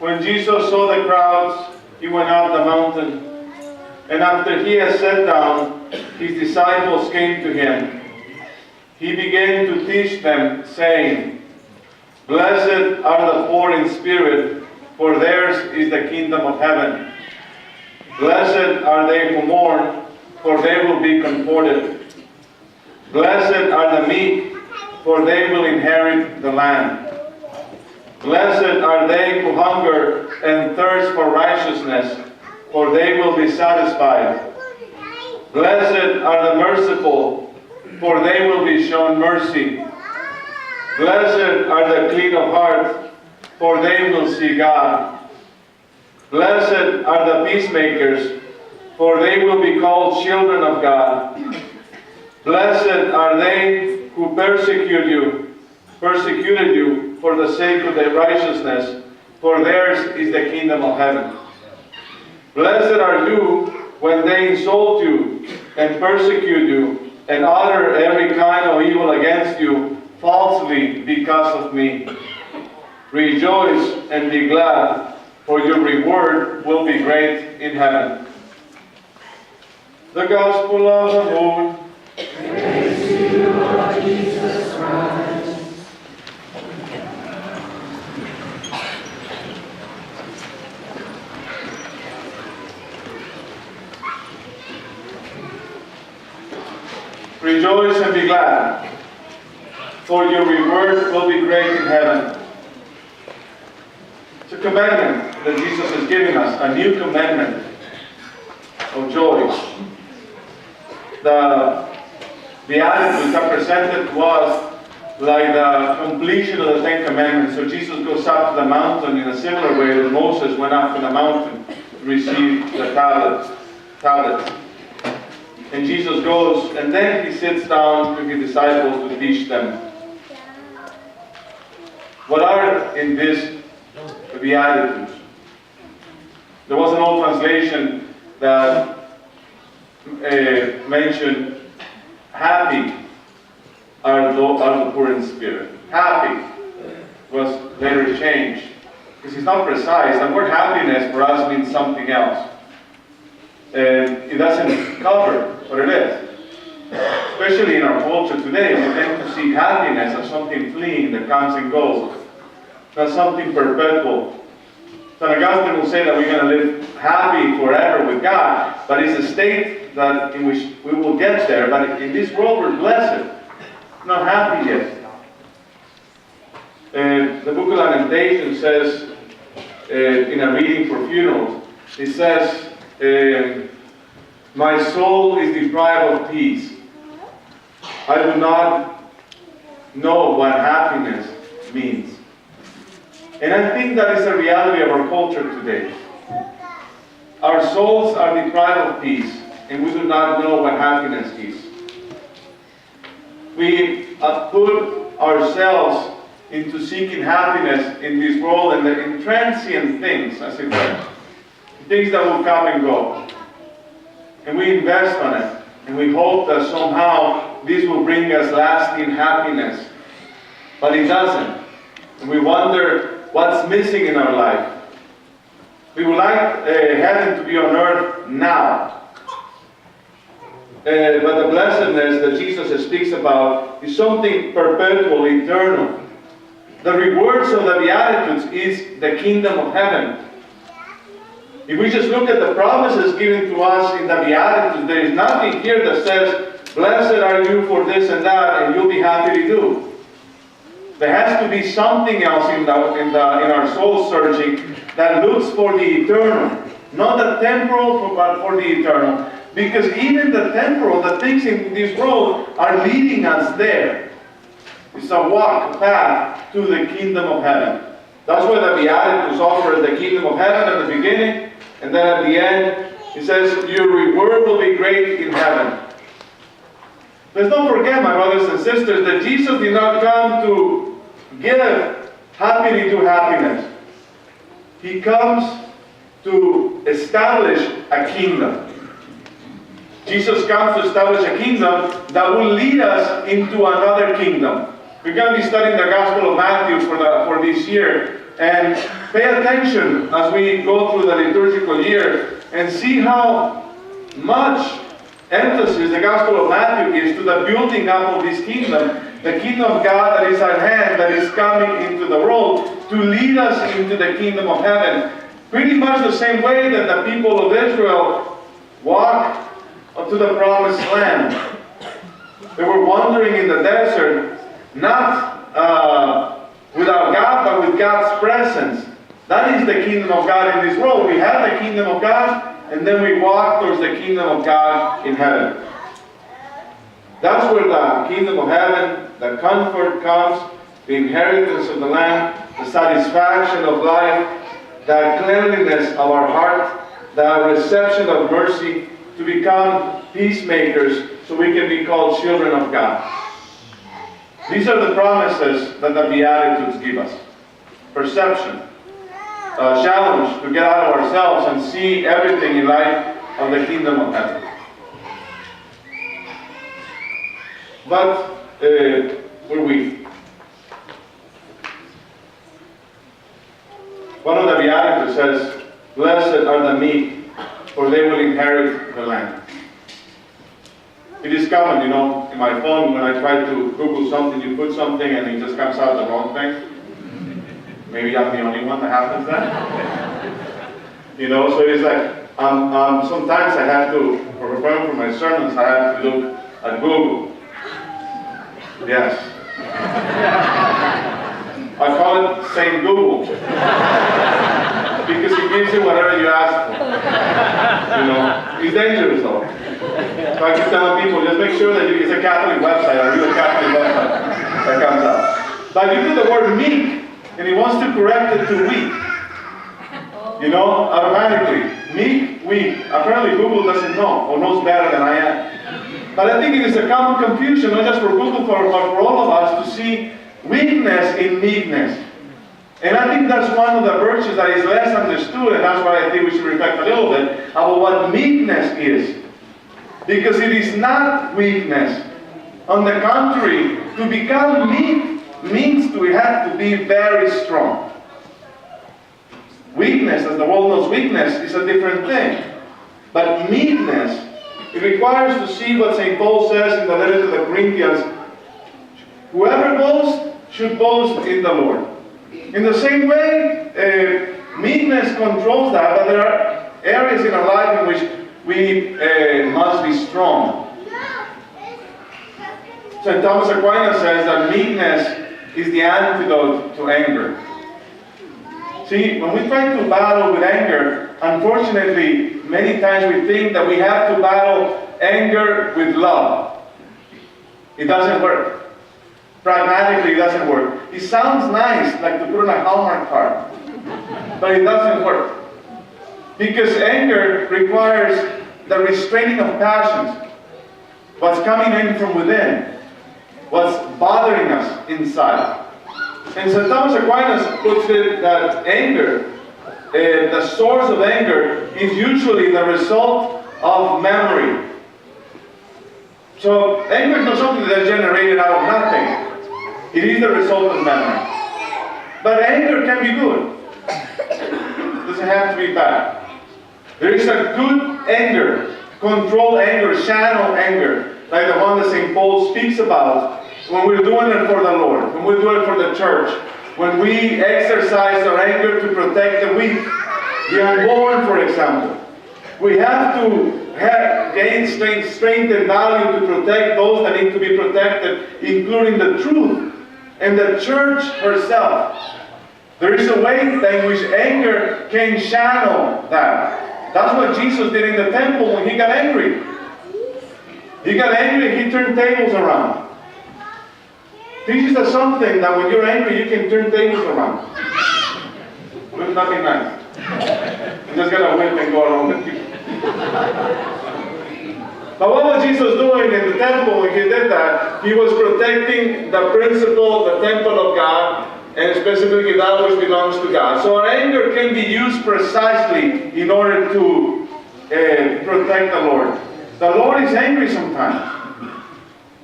When Jesus saw the crowds, he went up the mountain. And after he had sat down, his disciples came to him. He began to teach them, saying, Blessed are the poor in spirit, for theirs is the kingdom of heaven. Blessed are they who mourn, for they will be comforted. Blessed are the meek, for they will inherit the land. Blessed are they who hunger and thirst for righteousness, for they will be satisfied. Blessed are the merciful, for they will be shown mercy. Blessed are the clean of heart, for they will see God. Blessed are the peacemakers, for they will be called children of God. Blessed are they who persecuted you for the sake of their righteousness, for theirs is the kingdom of heaven. Blessed are you when they insult you and persecute you and utter every kind of evil against you falsely because of me. Rejoice and be glad, for your reward will be great in heaven. The Gospel of the Lord. Praise to you, Lord Jesus Christ. Rejoice and be glad, for your reward will be great in heaven. It's a commandment that Jesus is giving us, a new commandment of joy. The Beatitudes that presented was like the completion of the Ten Commandments. So Jesus goes up to the mountain in a similar way that Moses went up to the mountain to receive the tablets. And Jesus goes, and then he sits down to his disciples to teach them. What are in this Beatitudes? There was an old translation that mentioned, happy are the poor in spirit. Happy was later changed, because it's not precise. The word happiness for us means something else. And it doesn't cover what it is. Especially in our culture today, we tend to see happiness as something fleeting that comes and goes, not something perpetual. St. Augustine will say that we're going to live happy forever with God, but it's a state that in which we will get there. But in this world we're blessed, not happy yet. The Book of Lamentations says, in a reading for funerals, it says, my soul is deprived of peace. I do not know what happiness means. And I think that is a reality of our culture today. Our souls are deprived of peace, and we do not know what happiness is. We put ourselves into seeking happiness in this world and in transient things, as it were. Things that will come and go. And we invest on it. And we hope that somehow this will bring us lasting happiness. But it doesn't. And we wonder what's missing in our life. We would like heaven to be on earth now. But the blessedness that Jesus speaks about is something perpetual, eternal. The rewards of the Beatitudes is the kingdom of heaven. If we just look at the promises given to us in the Beatitudes, there is nothing here that says, blessed are you for this and that, and you'll be happy to do. There has to be something else in our soul searching that looks for the eternal. Not the temporal, but for the eternal. Because even the temporal, the things in this world, are leading us there. It's a walk, a path to the kingdom of heaven. That's why the Beatitudes offer the kingdom of heaven at the beginning, and then at the end, it says, your reward will be great in heaven. Let's not forget, my brothers and sisters, that Jesus did not come to give happily to happiness. He comes to establish a kingdom. Jesus comes to establish a kingdom that will lead us into another kingdom. We're going to be studying the Gospel of Matthew for this year. and pay attention as we go through the liturgical year and see how much emphasis the Gospel of Matthew gives to the building up of this kingdom, the kingdom of God that is at hand, that is coming into the world to lead us into the kingdom of heaven. Pretty much the same way that the people of Israel walked up to the promised land. They were wandering in the desert, not without God, but with God's presence. That is the kingdom of God in this world. We have the kingdom of God, and then we walk towards the kingdom of God in heaven. That's where the kingdom of heaven, the comfort comes, the inheritance of the land, the satisfaction of life, the cleanliness of our heart, the reception of mercy, to become peacemakers so we can be called children of God. These are the promises that the Beatitudes give us. Perception. A challenge to get out of ourselves and see everything in light of the kingdom of heaven. But we're weak. One of the Beatitudes says, "Blessed are the meek, for they will inherit the land." It is common, in my phone when I try to Google something, you put something and it just comes out the wrong thing. Maybe I'm the only one that happens that. So it's like, sometimes I have to, for preparing for my sermons, I have to look at Google. Yes. I call it Saint Google. Because it gives you whatever you ask for. It's dangerous though. So I keep telling people, just make sure that it's a Catholic website, a real Catholic website that comes up. But you put the word meek, and it wants to correct it to weak. Automatically. Meek, weak. Apparently Google doesn't know, or knows better than I am. But I think it is a common confusion, not just for Google, but for all of us, to see weakness in meekness. And I think that's one of the virtues that is less understood, and that's why I think we should reflect a little bit about what meekness is. Because it is not weakness. On the contrary, to become meek means we have to be very strong. Weakness, as the world knows weakness, is a different thing. But meekness, it requires to see what St. Paul says in the letter to the Corinthians. Whoever boasts should boast in the Lord. In the same way, meekness controls that, but there are areas in our life in which we must be strong. St. Thomas Aquinas says that meekness is the antidote to anger. See, when we try to battle with anger, unfortunately, many times we think that we have to battle anger with love. It doesn't work. Pragmatically, it doesn't work. It sounds nice, like to put on a Hallmark card, but it doesn't work. Because anger requires the restraining of passions, what's coming in from within, what's bothering us inside. And St. Thomas Aquinas puts it that anger, the source of anger, is usually the result of memory. So anger is not something that's generated out of nothing. It is the result of memory. But anger can be good. It doesn't have to be bad. There is a good anger, controlled anger, channel anger, like the one that St. Paul speaks about when we're doing it for the Lord, when we're doing it for the church, when we exercise our anger to protect the weak, the unborn, for example. We have to gain strength and value to protect those that need to be protected, including the truth and the church herself. There is a way in which anger can channel that. That's what Jesus did in the temple when he got angry. He got angry and he turned tables around. Teaches us something that when you're angry, you can turn tables around. With nothing nice. You just gotta whip and go around with people. But what was Jesus doing in the temple when he did that? He was protecting the principle, the temple of God, and specifically that which belongs to God. So our anger can be used precisely in order to protect the Lord. The Lord is angry sometimes.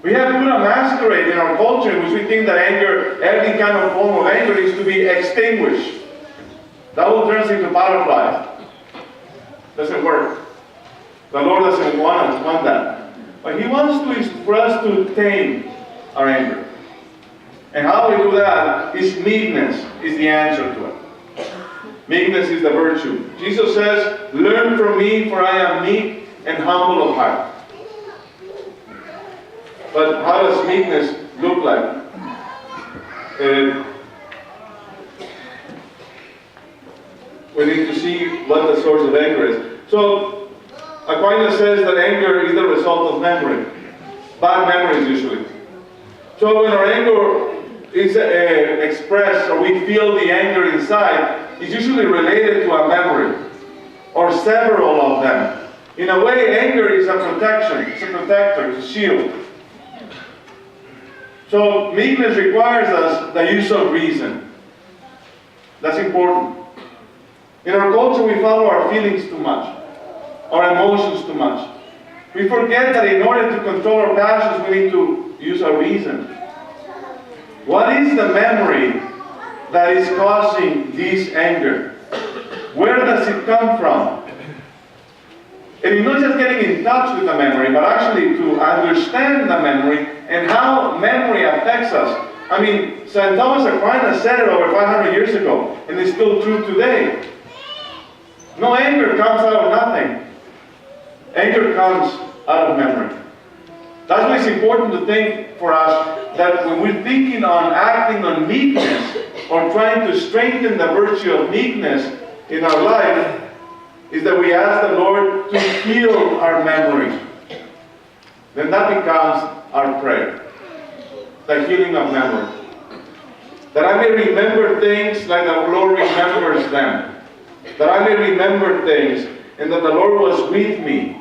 We have put a masquerade in our culture in which we think that anger, every kind of form of anger, is to be extinguished. That will turn us into butterflies. Doesn't work. The Lord doesn't want that. But He wants for us to tame our anger. And how we do that is meekness is the answer to it. Meekness is the virtue. Jesus says, learn from me, for I am meek and humble of heart. But how does meekness look like? We need to see what the source of anger is. So, Aquinas says that anger is the result of memory. Bad memories usually. So when our anger is expressed, or we feel the anger inside, it's usually related to a memory, or several of them. In a way, anger is a protection. It's a protector, it's a shield. So meekness requires us the use of reason. That's important. In our culture, we follow our feelings too much, our emotions too much. We forget that in order to control our passions, we need to use our reason. What is the memory that is causing this anger? Where does it come from? And it's not just getting in touch with the memory, but actually to understand the memory and how memory affects us. I mean, St. Thomas Aquinas said it over 500 years ago, and it's still true today. No anger comes out of nothing. Anger comes out of memory. That's why it's important to think for us that when we're thinking on acting on meekness or trying to strengthen the virtue of meekness in our life, is that we ask the Lord to heal our memory. Then that becomes our prayer. The healing of memory. That I may remember things like the Lord remembers them. That I may remember things, and that the Lord was with me,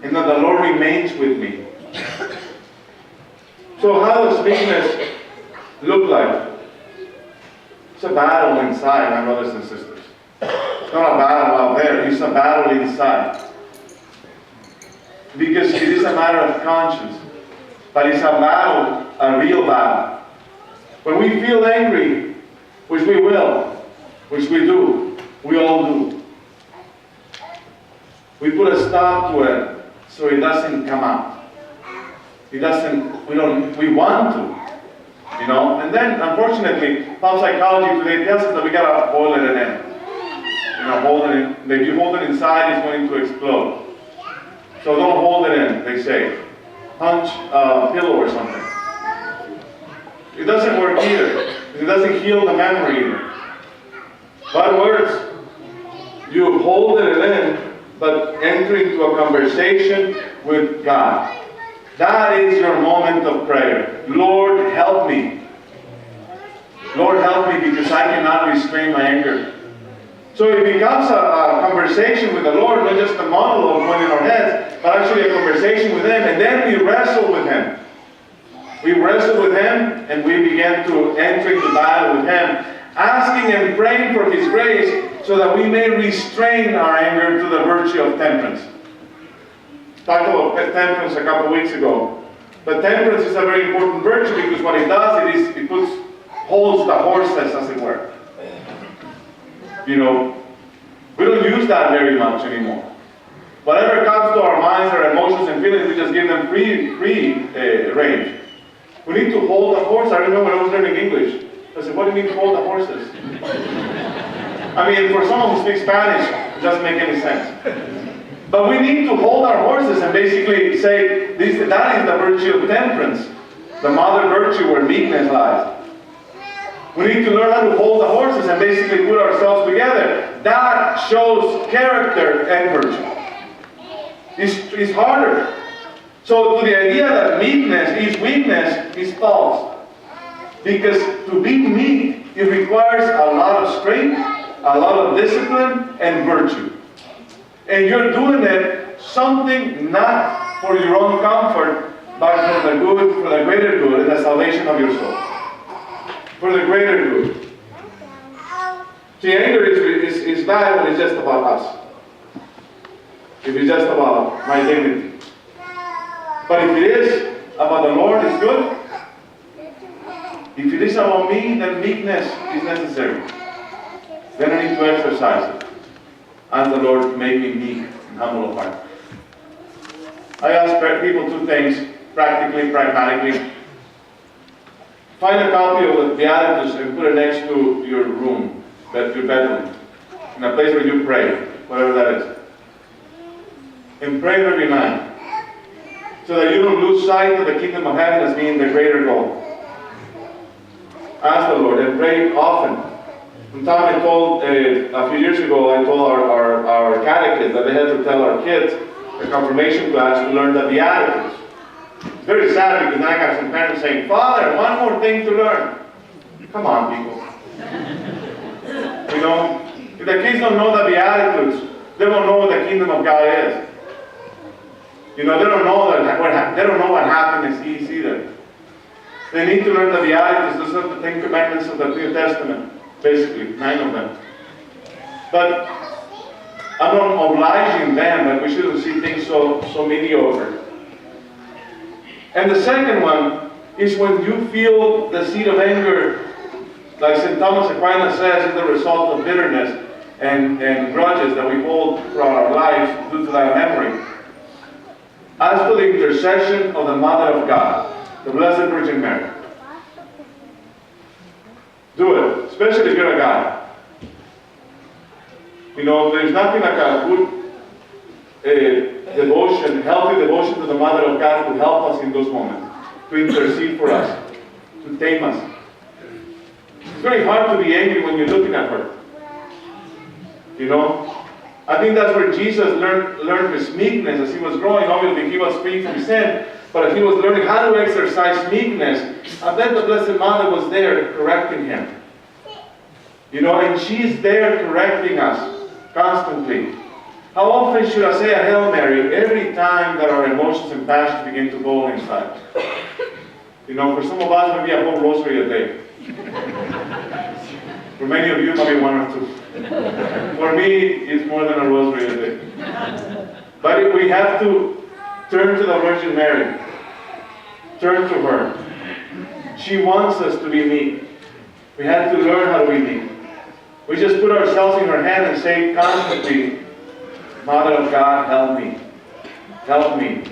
and that the Lord remains with me. So how does meekness look like? It's a battle inside, my brothers and sisters. It's not a battle out there, it's a battle inside. Because it is a matter of conscience. But it's a battle, a real battle. When we feel angry, which we will, which we do, we all do, we put a stop to it so it doesn't come out. We want to, and then unfortunately, pop psychology today tells us that we gotta hold it in. If you hold it inside, it's going to explode. So don't hold it in, they say. Punch a pillow or something. It doesn't work either. It doesn't heal the memory either. But words, you hold it in, but enter into a conversation with God. That is your moment of prayer. Lord, help me. Lord, help me because I cannot restrain my anger. So it becomes a conversation with the Lord, not just a monologue going in our heads, but actually a conversation with Him. And then we wrestle with Him. We wrestle with Him and we begin to enter into battle with Him, asking and praying for His grace so that we may restrain our anger to the virtue of temperance. Talked about temperance a couple of weeks ago. But temperance is a very important virtue because what it does, it holds the horses, as it were. We don't use that very much anymore. Whatever comes to our minds, our emotions and feelings, we just give them free range. We need to hold the horse. I remember when I was learning English, I said, what do you mean hold the horses? I mean, for someone who speaks Spanish, it doesn't make any sense. But we need to hold our horses and basically say, that is the virtue of temperance, the mother virtue where meekness lies. We need to learn how to hold the horses and basically put ourselves together. That shows character and virtue. It's harder. So to the idea that meekness is weakness is false. Because to be meek, it requires a lot of strength, a lot of discipline, and virtue. And you're doing it something not for your own comfort, but for the greater good and the salvation of your soul. For the greater good. See, anger is bad when it's just about us. If it's just about my dignity. But if it is about the Lord, it's good. If it is about me, then meekness is necessary. then I need to exercise it. Ask the Lord to make me meek and humble of heart. I ask people two things, practically, pragmatically. Find a copy of the Beatitudes and put it next to your room, your bedroom, in a place where you pray, whatever that is. And pray every night, so that you don't lose sight of the kingdom of heaven as being the greater goal. Ask the Lord and pray often. One time I told, a few years ago, I told our catechists that they had to tell our kids, the confirmation class, to learn the Beatitudes. It's very sad because now I got some parents saying, Father, one more thing to learn. Come on, people. You know, if the kids don't know the Beatitudes, they won't know what the kingdom of God is. You know, they don't know what happiness is either. They need to learn the Beatitudes. Those are the 10 commandments of the New Testament, basically, 9 of them. But I'm not obliging them, but we shouldn't see things so mediocre. And the second one is when you feel the seed of anger, like St. Thomas Aquinas says, is the result of bitterness and grudges that we hold throughout our lives due to that memory. Ask for the intercession of the Mother of God, the Blessed Virgin Mary. Do it, especially if you're a guy. You know, there's nothing like a good devotion, healthy devotion to the Mother of God to help us in those moments, to intercede for us, to tame us. It's very hard to be angry when you're looking at her. You know? I think that's where Jesus learned his meekness as he was growing. Obviously, he was free from sin, but as he was learning how to exercise meekness, I bet the Blessed Mother was there correcting him. You know, and she's there correcting us constantly. How often should I say a Hail Mary every time that our emotions and passions begin to boil inside? You know, for some of us, maybe a whole rosary a day. For many of you, maybe one or two. For me, it's more than a rosary a day. But we have to turn to the Virgin Mary. Turn to her. She wants us to be meek. We have to learn how to be meek. We just put ourselves in her hand and say constantly, Mother of God, help me. Help me.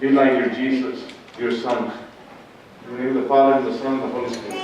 Be like your Jesus, your Son. In the name of the Father, and the Son, and the Holy Spirit.